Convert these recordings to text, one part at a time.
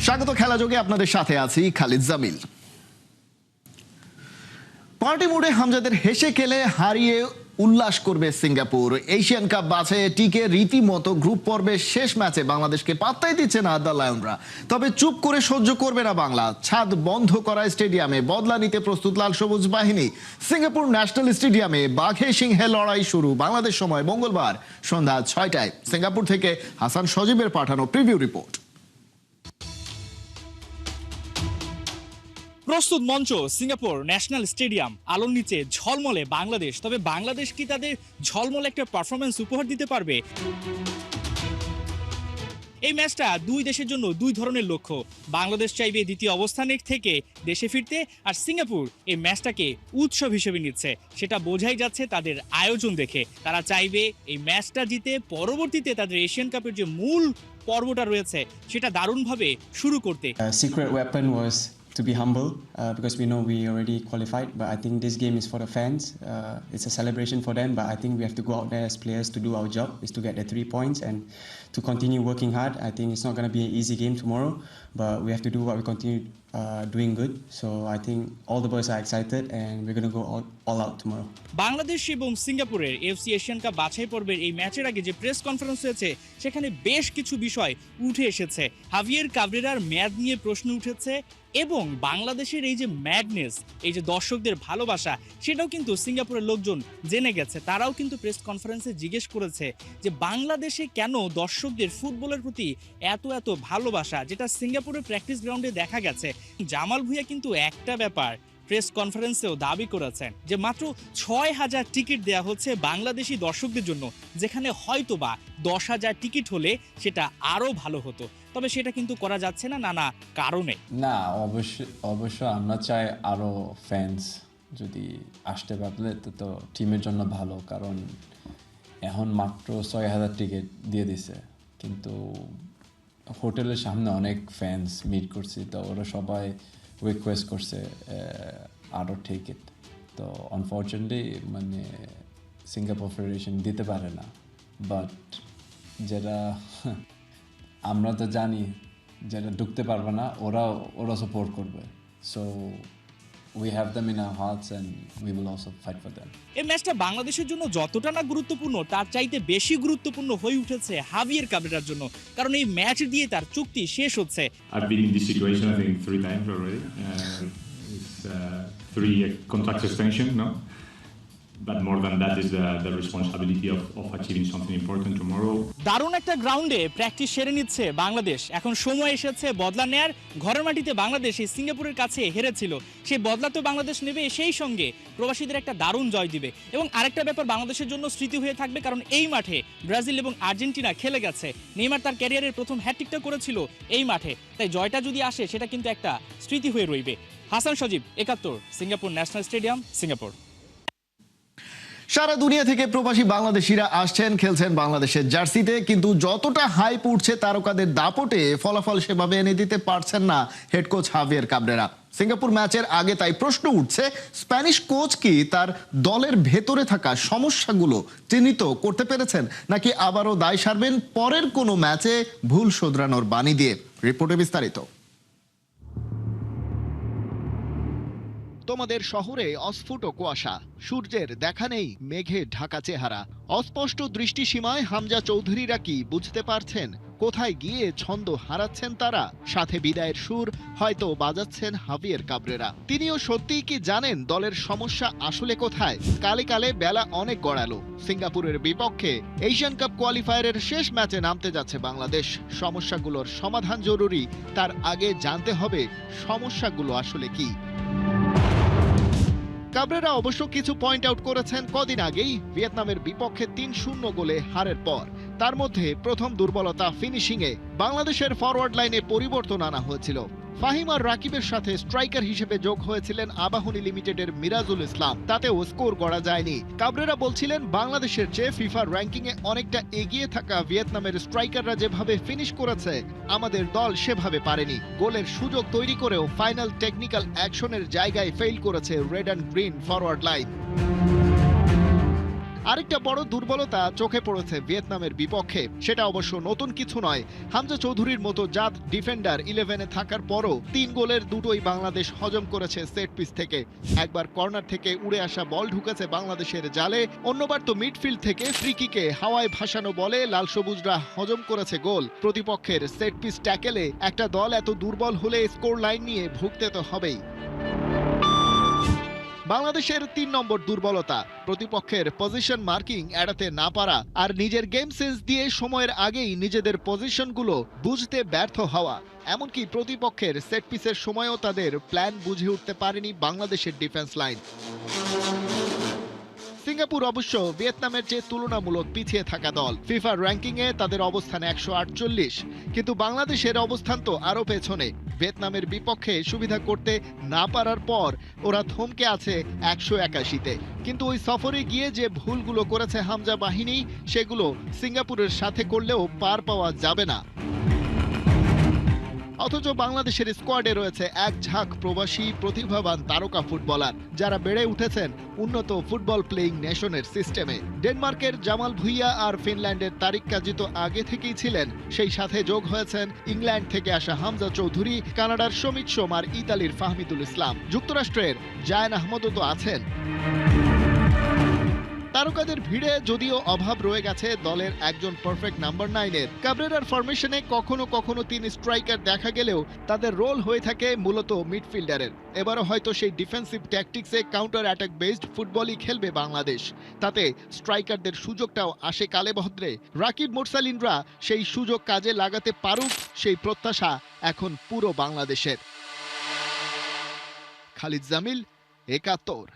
স্বাগত খেলাযোগে আপনাদের সাথে আছি খালিদ জামিল। পার্টি মুডে হামজাদের হেসে খেলে হারিয়ে উল্লাস করবে সিঙ্গাপুর। এশিয়ান কাপ বাছাইয়ে টিকে রীতিমতো গ্রুপ পর্বের শেষ ম্যাচে বাংলাদেশকে পাত্তাই দিচ্ছে না দ্য লায়নরা। তবে চুপ করে সহ্য করবে না বাংলা। ছাদ বন্ধ করা স্টেডিয়ামে বদলা নিতে প্রস্তুত লাল সবুজ বাহিনী। সিঙ্গাপুর ন্যাশনাল স্টেডিয়ামে বাঘে সিংহে লড়াই শুরু বাংলাদেশ সময় মঙ্গলবার সন্ধ্যা 6টায়। সিঙ্গাপুর থেকে হাসান সজীবের পাঠানো প্রিভিউ রিপোর্ট। প্রস্তুত মঞ্চ সিঙ্গাপুর ন্যাশনাল স্টেডিয়াম, আলোর নিচে ঝলমলে বাংলাদেশ। তবে বাংলাদেশ কি তাদের ঝলমলে একটা পারফরমেন্স উপহার দিতে পারবে? এই ম্যাচটা দুই দেশের জন্য দুই ধরনের লক্ষ্য। বাংলাদেশ চাইবে দ্বিতীয় অবস্থানে থেকে দেশে ফিরতে, আর সিঙ্গাপুর এই ম্যাচটাকে উৎসব হিসেবে নিচ্ছে। সেটা বোঝাই যাচ্ছে তাদের আয়োজন দেখে। তারা চাইবে এই ম্যাচটা জিতে পরবর্তীতে তাদের এশিয়ান কাপের যে মূল পর্বটা রয়েছে সেটা দারুণভাবে শুরু করতে। Secret weapon was to be humble because we know we already qualified, but I think this game is for the fans. It's a celebration for them, but I think we have to go out there as players to do our job, is to get the 3 points and to continue working hard. I think it's not going to be an easy game tomorrow, but we have to do what we continue doing good. So I think all the boys are excited and we're going to go all out tomorrow. Bangladesh এবং সিঙ্গাপুরের FC Asian cup বাছাই পর্বের এই ম্যাচের আগে যে press conference হয়েছে সেখানে বেশ কিছু বিষয় উঠে এসেছে। হাভিয়ের কাবরেরার মেয়াদ নিয়ে প্রশ্ন উঠেছে এবং বাংলাদেশের এই যে ম্যাডনেস, এই যে দর্শকদের ভালোবাসা, সেটাও কিন্তু সিঙ্গাপুরের লোকজন জেনে গেছে। তারাও কিন্তু প্রেস কনফারেন্সে জিজ্ঞেস করেছে যে বাংলাদেশে কেন দর্শকদের ফুটবলের প্রতি এত এত ভালোবাসা, যেটা সিঙ্গাপুরের প্র্যাকটিস গ্রাউন্ডে দেখা গেছে। জামাল ভুঁইয়া কিন্তু একটা ব্যাপার প্রেস কনফারেন্সেও দাবি করেছেন যে মাত্র 6,000 টিকিট দেয়া হচ্ছে বাংলাদেশি দর্শকদের জন্য, যেখানে হয়তোবা 10,000 টিকিট হলে সেটা আরো ভালো হতো। তবে সেটা কিন্তু করা যাচ্ছে না নানা কারণে। না, অবশ্য আমরা চাই আরো ফ্যান্স যদি আসতে পারলে তো টিমের জন্য ভালো, কারণ এখন মাত্র 6,000 টিকিট দিয়ে দিছে, কিন্তু হোটেলের সামনে অনেক ফ্যান্স মিট করছি, তো ওরা সবাই রিকোয়েস্ট করছে আরও টিকিট। তো আনফর্চুনেটলি মানে সিঙ্গাপুর ফেডারেশন দিতে পারে না, বাট যেটা আমরা তো জানি যেটা ঢুকতে পারবে না ওরা সাপোর্ট করবে। So we have them in our hearts and we will also fight for them. এই ম্যাচটা বাংলাদেশের জন্য যতটা না গুরুত্বপূর্ণ তার চাইতে বেশি গুরুত্বপূর্ণ হয়ে উঠেছে হাভিয়ের কাবরেরার জন্য, কারণ এই ম্যাচ দিয়ে তার চুক্তি শেষ হচ্ছে। I've been in this situation I think 3 times already. It's 3 contract extension, no? But more than that is the responsibility of achieving something important tomorrow. দারুণ একটা গ্রাউন্ডে প্র্যাকটিস সেরে নিচ্ছে বাংলাদেশ। এখন সময় এসেছে বদলা নেয়ার। ঘরের মাটিতে বাংলাদেশ এই সিঙ্গাপুরের কাছে হেরেছিল, সেই বদলা তো বাংলাদেশ নেবে, সেই সঙ্গে প্রবাসীদের একটা দারুণ জয় দিবে। এবং আরেকটা ব্যাপার বাংলাদেশের জন্য স্মৃতি হয়ে থাকবে, কারণ এই মাঠে ব্রাজিল এবং আর্জেন্টিনা খেলে গেছে। নেইমার তার ক্যারিয়ারের প্রথম হ্যাটট্রিকটা করেছিল এই মাঠে, তাই জয়টা যদি আসে সেটা কিন্তু একটা স্মৃতি হয়ে রইবে। হাসান সজীব, 71, সিঙ্গাপুর ন্যাশনাল স্টেডিয়াম, সিঙ্গাপুর। সারা দুনিয়া থেকে প্রবাসী বাংলাদেশিরা আসছেন, খেলছেন বাংলাদেশের জার্সিতে, কিন্তু যতটা হাইপ উঠছে তারকাদের দাপটে ফলাফল সেভাবে এনে দিতে পারছেন না head coach Javier Cabrera. Singapore ম্যাচের আগে তাই প্রশ্ন উঠছে, স্প্যানিশ কোচ কি তার দলের ভেতরে থাকা সমস্যাগুলো চিহ্নিত করতে পেরেছেন, নাকি আবারও দায় সারবেন পরের কোনো ম্যাচে ভুল শোধরানোর বাণী দিয়ে? রিপোর্টে বিস্তারিত। তোমাদের শহরে অস্ফুট কুয়াশা, সূর্যের দেখা নেই, মেঘে ঢাকা চেহারা। অস্পষ্ট দৃষ্টিসীমায় হামজা চৌধুরীরা কি বুঝতে পারছেন কোথায় গিয়ে ছন্দ হারাচ্ছেন তারা? সাথে বিদায়ের সুর হয়তো বাজাচ্ছেন হাভিয়ের কাবরেরা। তিনিও সত্যিই কি জানেন দলের সমস্যা আসলে কোথায়? কালে কালে বেলা অনেক গড়ালো। সিঙ্গাপুরের বিপক্ষে এশিয়ান কাপ কোয়ালিফায়ারের শেষ ম্যাচে নামতে যাচ্ছে বাংলাদেশ। সমস্যাগুলোর সমাধান জরুরি, তার আগে জানতে হবে সমস্যাগুলো আসলে কি। কাবরেরা অবশ্য কিছু পয়েন্ট আউট করেছেন কদিন আগেই ভিয়েতনামের বিপক্ষে 3-0 গোলে হারের পর। তার মধ্যে প্রথম দুর্বলতা ফিনিশিংয়ে। বাংলাদেশের ফরওয়ার্ড লাইনে পরিবর্তন আনা হয়েছিল। ফাহিম আর রাকিবের সাথে স্ট্রাইকার হিসেবে যোগ হয়েছিলেন আবাহনী লিমিটেডের মিরাজুল ইসলাম, তাতেও স্কোর করা যায়নি। কাবরেরা বলছিলেন বাংলাদেশের চেয়ে ফিফার র্যাঙ্কিংয়ে অনেকটা এগিয়ে থাকা ভিয়েতনামের স্ট্রাইকাররা যেভাবে ফিনিশ করেছে আমাদের দল সেভাবে পারেনি। গোলের সুযোগ তৈরি করেও ফাইনাল টেকনিক্যাল অ্যাকশনের জায়গায় ফেইল করেছে red and green forward line. আরেকটা বড় দুর্বলতা চোখে পড়েছে ভিয়েতনামের বিপক্ষে, সেটা অবশ্য নতুন কিছু নয়। হামজা চৌধুরীর মতো জাত ডিফেন্ডার 11-এ থাকার পরও 3 গোলের দুটোই বাংলাদেশ হজম করেছে সেট পিস থেকে। একবার কর্নার থেকে উড়ে আসা বল ঢুকেছে বাংলাদেশের জালে, অন্যবার তো মিডফিল্ড থেকে ফ্রি কিকে হাওয়ায় ভাসানো বলে লাল সবুজরা হজম করেছে গোল। প্রতিপক্ষের সেট পিস ট্যাকেলে একটা দল এত দুর্বল হলে স্কোর লাইন নিয়ে ভুগতে তো হবেই। বাংলাদেশের 3 নম্বর দুর্বলতা, প্রতিপক্ষের পজিশন মার্কিং এড়াতে না পারা আর নিজের গেম সেন্স দিয়ে সময়ের আগেই নিজেদের পজিশনগুলো বুঝতে ব্যর্থ হওয়া। এমনকি প্রতিপক্ষের সেট পিসের সময়ও তাদের প্ল্যান বুঝে উঠতে পারেনি বাংলাদেশের ডিফেন্স লাইন। সিঙ্গাপুর অবশ্য ভিয়েতনামের চেয়ে তুলনামূলক পিছিয়ে থাকা দল। ফিফা র্যাঙ্কিংয়ে তাদের অবস্থান 148, কিন্তু বাংলাদেশের অবস্থান তো আরও পেছনে। ভিয়েতনামের বিপক্ষে সুবিধা করতে না পারার পর ওরা থমকে আছে 181-তে। কিন্তু ওই সফরে গিয়ে যে ভুলগুলো করেছে হামজা বাহিনী, সেগুলো সিঙ্গাপুরের সাথে করলেও পার পাওয়া যাবে না। অথচ বাংলাদেশের স্কোয়াডে রয়েছে এক ঝাঁক প্রবাসী প্রতিভাবান তারকা ফুটবলার, যারা বেড়ে উঠেছেন উন্নত ফুটবল প্লেয়িং নেশনের সিস্টেমে। ডেনমার্কের জামাল ভুইয়া আর ফিনল্যান্ডের তারিক কাজী তো আগে থেকেই ছিলেন, সেই সাথে যোগ হয়েছেন ইংল্যান্ড থেকে আসা হামজা চৌধুরী, কানাডার সমিত সোম আর ইতালির ফাহমিদুল ইসলাম। যুক্তরাষ্ট্রের জায়ান আহমদও তো আছেন। তারকাদের ভিড়ে যদিও অভাব রয়ে গেছে দলের একজন পারফেক্ট নাম্বার 9-এর। কাবরেরার ফরমেশনে কখনো কখনো 3 স্ট্রাইকার দেখা গেলেও তাদের রোল হয়ে থাকে মূলত মিডফিল্ডারের। এবারও হয়তো সেই ডিফেন্সিভ ট্যাকটিক্সে কাউন্টার অ্যাটাক বেসড ফুটবলই খেলবে বাংলাদেশ। তাতে স্ট্রাইকারদের সুযোগটাও আসে কালে ভদ্রে। রাকিব মুরসালিনরা সেই সুযোগ কাজে লাগাতে পারুক, সেই প্রত্যাশা এখন পুরো বাংলাদেশের। খালিদ জামিল, 71।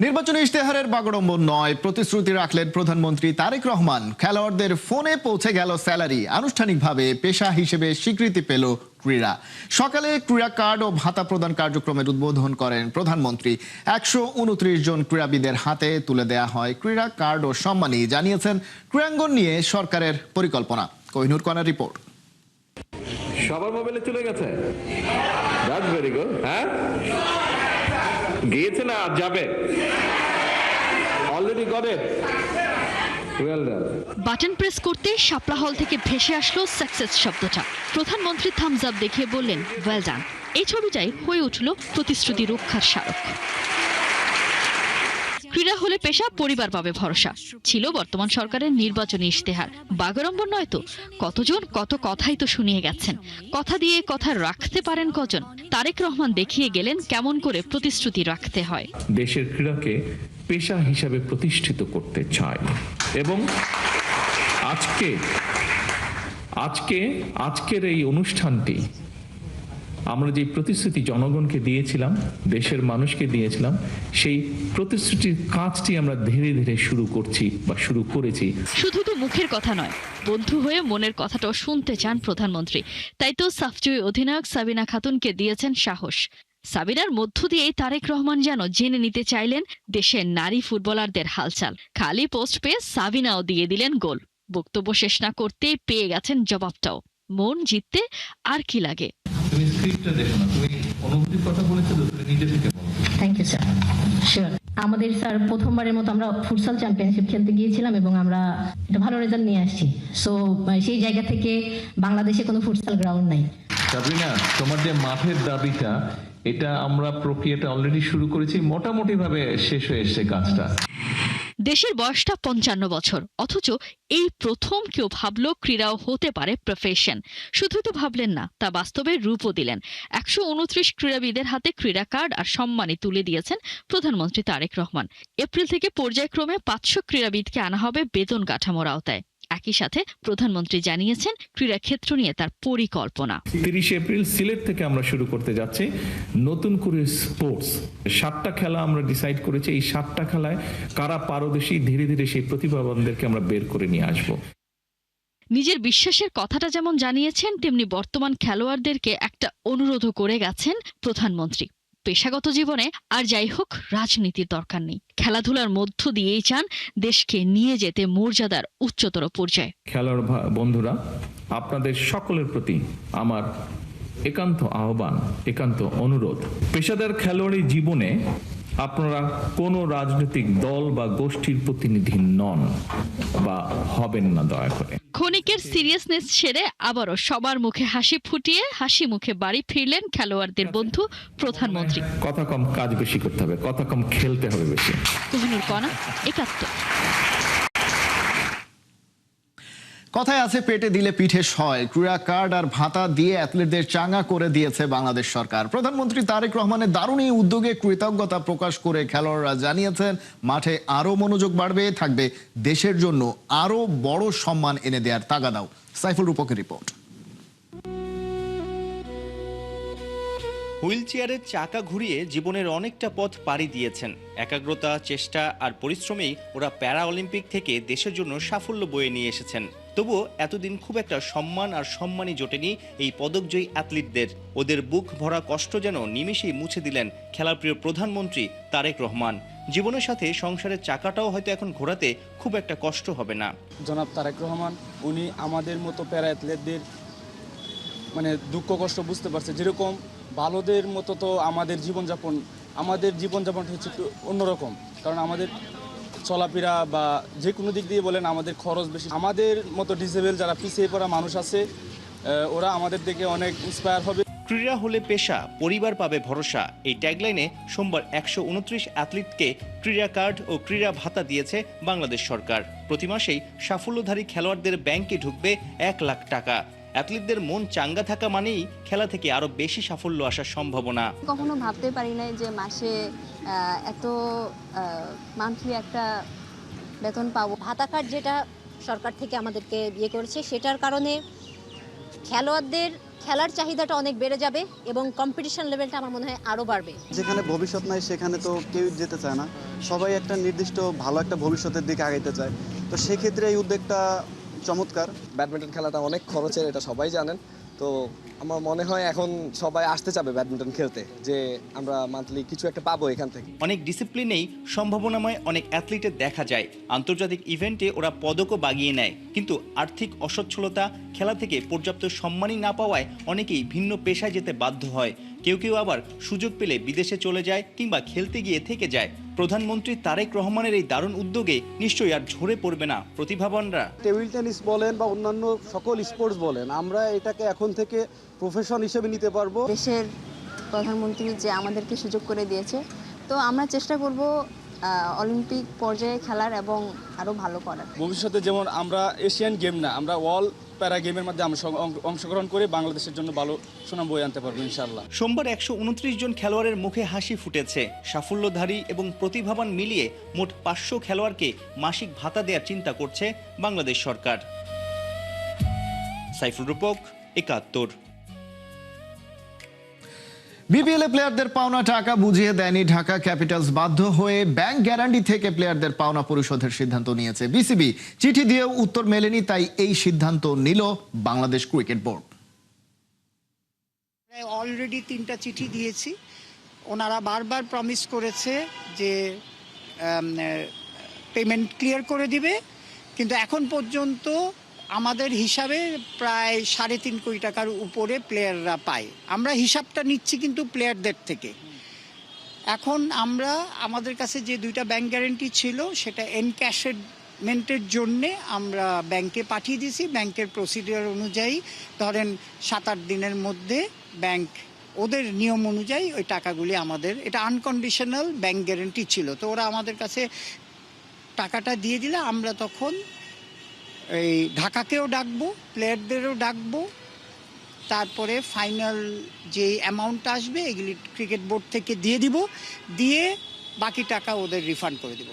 নির্বাচনী ইশতেহারের বাগড়ম্বর নয়, প্রতিশ্রুতি রাখলেন প্রধানমন্ত্রী তারেক রহমান। খেলোয়াড়দের ফোনে পৌঁছে গেল স্যালারি, আনুষ্ঠানিকভাবে পেশা হিসেবে স্বীকৃতি পেল ক্রীড়া। সকালে ক্রীড়া কার্ড ও ভাতা প্রদান কার্যক্রমের উদ্বোধন করেন প্রধানমন্ত্রী। 129 জন ক্রীড়াবিদের হাতে তুলে দেয়া হয় ক্রীড়া কার্ড ও সম্মানী, জানিয়েছেন ক্রীড়াঙ্গন নিয়ে সরকারের পরিকল্পনা। কোহিনুর কনার রিপোর্ট। সবার মোবাইলে চলে গেছে, দ্যাটস ভেরি গুড। হ্যাঁ, গিয়েছে না, যাবে, already got it, well done. Button press করতে শাপলা হল থেকে ভেসে আসলো সাকসেস শব্দটা। প্রধানমন্ত্রী থামস আপ দেখিয়ে বললেন ওয়েল ডান। এই ছবিটাই হয়ে উঠল প্রতিশ্রুতি রক্ষার স্মারক। ক্রীড়া হলে পেশা, পরিবার পাবে ভরসা, ছিল বর্তমান সরকারের নির্বাচনী ইশতেহার। বাগড়ম্বর নয় তো, কতজন কত কথাই তো শুনিয়ে গেছেন। কথা দিয়ে কথা রাখতে পারেন কজন? তারেক রহমান দেখিয়ে গেলেন কেমন করে প্রতিশ্রুতি রাখতে হয়। দেশের ক্রীড়াকে পেশা হিসাবে প্রতিষ্ঠিত করতে চায় এবং আজকের এই অনুষ্ঠানটি আমরা যে প্রতিশ্রুতি জনগণকে দিয়েছিলাম, দেশের মানুষকে দিয়েছিলাম, সেই প্রতিশ্রুতির কাজটি আমরা ধীরে ধীরে শুরু করছি বা শুরু করেছি। শুধু তো মুখের কথা নয়, বন্ধু হয়ে মনের কথাটাও শুনতে চান প্রধানমন্ত্রী। তাই তো সাফজয়ী অধিনায়ক সাবিনা খাতুনকে দিয়েছেন সাহস। সাবিনার মধ্য দিয়েই তারেক রহমান যেন জেনে নিতে চাইলেন দেশের নারী ফুটবলারদের হালচাল। খালি পোস্ট পেয়ে সাবিনাও দিয়ে দিলেন গোল। বক্তব্য শেষ না করতেই পেয়ে গেছেন জবাবটাও। মন জিততে আর কি লাগে। তুমি স্ক্রিপ্টটা দেখো না, তুমি অনুভূতির কথা বলেছো তো, তুমি নিজে থেকে বলো। Thank you sir. শিওর। আমাদের স্যার প্রথমবারের মতো আমরা ফুটসাল চ্যাম্পিয়নশিপ খেলতে গিয়েছিলাম এবং আমরা একটা ভালো রেজাল্ট নিয়ে আসছি। সো সেই জায়গা থেকে বাংলাদেশে কোনো ফুটসাল গ্রাউন্ড নাই। সাবিনা, তোমার যে মাঠের দাবিটা, এটা আমরা প্রক্রিয়াটা অলরেডি শুরু করেছি, মোটামুটি ভাবে শেষ হয়ে এসেছে কাজটা। দেশের বয়সটা 55 বছর, অথচ এই প্রথম কেউ ভাবল ক্রীড়াও হতে পারে প্রফেশন। শুধু তো ভাবলেন না, তা বাস্তবে রূপও দিলেন। 129 ক্রীড়াবিদের হাতে ক্রীড়া কার্ড আর সম্মানী তুলে দিয়েছেন প্রধানমন্ত্রী তারেক রহমান। এপ্রিল থেকে পর্যায়ক্রমে 500 ক্রীড়াবিদকে আনা হবে বেতন কাঠামোর আওতায়। একই সাথে প্রধানমন্ত্রী জানিয়েছেন ক্রীড়া ক্ষেত্র নিয়ে তার পরিকল্পনা। 30 এপ্রিল সিলেট থেকে আমরা শুরু করতে যাচ্ছি নতুন করে স্পোর্টস। 7টা খেলা আমরা ডিসাইড করেছি। এই 7টা খেলায় কারা পারদর্শী, ধীরে ধীরে সেই প্রতিভাবানদেরকে আমরা বের করে নিয়ে আসবো। নিজের বিশ্বাসের কথাটা যেমন জানিয়েছেন, তেমনি বর্তমান খেলোয়াড়দেরকে একটা অনুরোধও করে গেছেন প্রধানমন্ত্রী। পেশাগত জীবনে আর যাই হোক, রাজনীতির দরকার নেই। খেলাধুলার মধ্য দিয়েই চান দেশকে নিয়ে যেতে মর্যাদার উচ্চতর পর্যায়ে। খেলোয়াড় বন্ধুরা, আপনাদের সকলের প্রতি আমার একান্ত আহ্বান, একান্ত অনুরোধ, পেশাদার খেলোয়াড়ি জীবনে আপনারা কোনো রাজনৈতিক দল বা গোষ্ঠীর প্রতিনিধি নন বা হবেন না দয়া করে। ক্ষণিকের সিরিয়াসনেস ছেড়ে আবারও সবার মুখে হাসি ফুটিয়ে হাসি মুখে বাড়ি ফিরলেন খেলোয়াড়দের বন্ধু প্রধানমন্ত্রী। কথা কম, কাজ বেশি করতে হবে, কথা কম, খেলতে হবে বেশি। কোহিনুর কণা, একাত্তর। কথায় আছে পেটে দিলে পিঠে সয়। ক্রীড়া কার্ড আর ভাতা দিয়ে অ্যাথলেটদের চাঙ্গা করে দিয়েছে বাংলাদেশ সরকার। প্রধানমন্ত্রী তারেক রহমানের দারুণ এই উদ্যোগে কৃতজ্ঞতা প্রকাশ করে খেলোয়াড়রা জানিয়েছেন মাঠে আরো মনোযোগ বাড়বে, থাকবে দেশের জন্য আরো বড় সম্মান এনে দেওয়ার তাগাদাও। সাইফুল রূপকের রিপোর্ট। হুইল চেয়ারের চাকা ঘুরিয়ে জীবনের অনেকটা পথ পাড়ি দিয়েছেন। একাগ্রতা, চেষ্টা আর পরিশ্রমেই ওরা প্যারা অলিম্পিক থেকে দেশের জন্য সাফল্য বয়ে নিয়ে এসেছেন। তবুও এতদিন খুব একটা সম্মান আর সম্মানই জোটেনি এই পদকজয়ী অ্যাথলিটদের। ওদের বুক ভরা কষ্ট যেন নিমেষেই মুছে দিলেন খেলাপ্রিয় প্রধানমন্ত্রী তারেক রহমান। জীবনের সাথে সংসারের চাকাটাও হয়তো এখন ঘোরাতে খুব একটা কষ্ট হবে না। জনাব তারেক রহমান উনি আমাদের মতো প্যারা অ্যাথলেটদের মানে দুঃখ কষ্ট বুঝতে পারছে। যেরকম ভালোদের মতো তো আমাদের জীবনযাপনটা হচ্ছে একটু অন্যরকম, কারণ আমাদের চলাফেরা বা যে কোনো দিক দিয়ে বলেন আমাদের খরচ বেশি। আমাদের মতো ডিসেবল যারা পিছিয়ে পড়া মানুষ আছে ওরা আমাদের দিকে অনেক ইন্সপায়ার হবে। ক্রীড়া হলে পেশা, পরিবার পাবে ভরসা, এই ট্যাগলাইনে সোমবার 129 অ্যাথলিটকে ক্রীড়া কার্ড ও ক্রীড়া ভাতা দিয়েছে বাংলাদেশ সরকার। প্রতি মাসেই সাফল্যধারী খেলোয়াড়দের ব্যাংকে ঢুকবে 1 লাখ টাকা। অ্যাথলিটদের মন চাঙ্গা থাকা মানেই খেলা থেকে আরো বেশি সাফল্য আসার সম্ভাবনা। কখনো ভাবতে পারি নাই যে মাসে এত মান্থলি একটা বেতন পাবো। ভাতা কার্ড যেটা সরকার থেকে আমাদেরকে ইয়ে করেছে, সেটার কারণে খেলোয়াড়দের খেলার চাহিদাটা অনেক বেড়ে যাবে এবং কম্পিটিশন লেভেলটা আমার মনে হয় আরও বাড়বে। যেখানে ভবিষ্যৎ নাই সেখানে তো কেউ যেতে চায় না, সবাই একটা নির্দিষ্ট ভালো একটা ভবিষ্যতের দিকে আগাইতে চায়। তো সেক্ষেত্রে এই উদ্যোগটা চমৎকার। ব্যাডমিন্টন খেলাটা অনেক খরচের, এটা সবাই জানেন। তো আমার মনে হয় এখন সবাই আসতে চাবে ব্যাডমিন্টন খেলতে, যে আমরা মান্থলি কিছু একটা পাবো এখান থেকে। অনেক ডিসিপ্লিনেই সম্ভাবনাময় অনেক অ্যাথলিটের দেখা যায়। আন্তর্জাতিক ইভেন্টে ওরা পদকও বাগিয়ে নেয়, কিন্তু আর্থিক অসচ্ছলতা, খেলা থেকে পর্যাপ্ত সম্মানই না পাওয়ায় অনেকেই ভিন্ন পেশায় যেতে বাধ্য হয়। কেউ কেউ আবার সুযোগ পেলে বিদেশে চলে যায় কিংবা খেলতে গিয়ে থেকে যায়। প্রধানমন্ত্রী তারেক রহমানের এই দারুণ উদ্যোগে নিশ্চয়ই আর ঝরে পড়বে না প্রতিভাবানরা। টেবিল টেনিস বলেন বা অন্যান্য সকল স্পোর্টস বলেন, আমরা এটাকে এখন থেকে প্রফেশন হিসেবে নিতে পারবো। দেশের প্রধানমন্ত্রী যে আমাদেরকে সুযোগ করে দিয়েছে, তো আমরা চেষ্টা করব অলিম্পিক পর্যায়ে খেলার এবং আরও ভালো করার। ভবিষ্যতে যেমন আমরা এশিয়ান গেম না, আমরা ওয়ার্ল্ড প্যারা গেমের মধ্যে আমরা অংশগ্রহণ করে বাংলাদেশের জন্য ভালো সুনাম বয়ে আনতে পারবো ইনশাআল্লাহ। সোমবার 129 জন খেলোয়াড়ের মুখে হাসি ফুটেছে। সাফল্যধারী এবং প্রতিভাবান মিলিয়ে মোট 500 খেলোয়াড়কে মাসিক ভাতা দেওয়ার চিন্তা করছে বাংলাদেশ সরকার। সাইফুল রূপক, একাত্তর। বিপিএল এ প্লেয়ারদের পাওনা টাকা বুঝিয়ে দেয়নি ঢাকা ক্যাপিটালস। বাধ্য হয়ে ব্যাংক গ্যারান্টি থেকে প্লেয়ারদের পাওনা পরিশোধের সিদ্ধান্ত নিয়েছে বিসিবি। চিঠি দিয়েও উত্তর মেলেনি, তাই এই সিদ্ধান্ত নিল বাংলাদেশ ক্রিকেট বোর্ড। অলরেডি 3টা চিঠি দিয়েছি। ওনারা বারবার প্রমিস করেছে যে পেমেন্ট ক্লিয়ার করে দিবে, কিন্তু এখন পর্যন্ত আমাদের হিসাবে প্রায় 3.5 কোটি টাকার উপরে প্লেয়াররা পায়। আমরা হিসাবটা নিচ্ছি কিন্তু প্লেয়ারদের থেকে। এখন আমরা আমাদের কাছে যে 2টা ব্যাংক গ্যারান্টি ছিল সেটা এনক্যাশমেন্টের জন্যে আমরা ব্যাংকে পাঠিয়ে দিয়েছি। ব্যাংকের প্রসিডিওর অনুযায়ী ধরেন 7-8 দিনের মধ্যে ব্যাংক ওদের নিয়ম অনুযায়ী ওই টাকাগুলি আমাদের, এটা আনকন্ডিশনাল ব্যাংক গ্যারান্টি ছিল, তো ওরা আমাদের কাছে টাকাটা দিয়ে দিলে আমরা তখন এই ঢাকাকেও ডাকবো, প্লেয়ারদেরও ডাকবো, তারপরে ফাইনাল যে অ্যামাউন্ট আসবে এগুলি ক্রিকেট বোর্ড থেকে দিয়ে দিব, দিয়ে বাকি টাকা ওদের রিফান্ড করে দিব।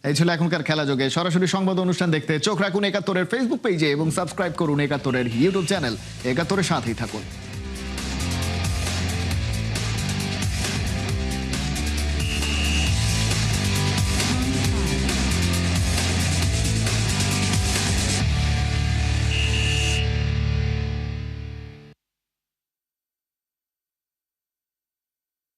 এই ছিল এখনকার খেলা যোগে। সরাসরি সংবাদ অনুষ্ঠান দেখতে চোখ রাখুন একাত্তরের ফেসবুক পেজে এবং সাবস্ক্রাইব করুন একাত্তরের ইউটিউব চ্যানেল। একাত্তরের সাথেই থাকুন।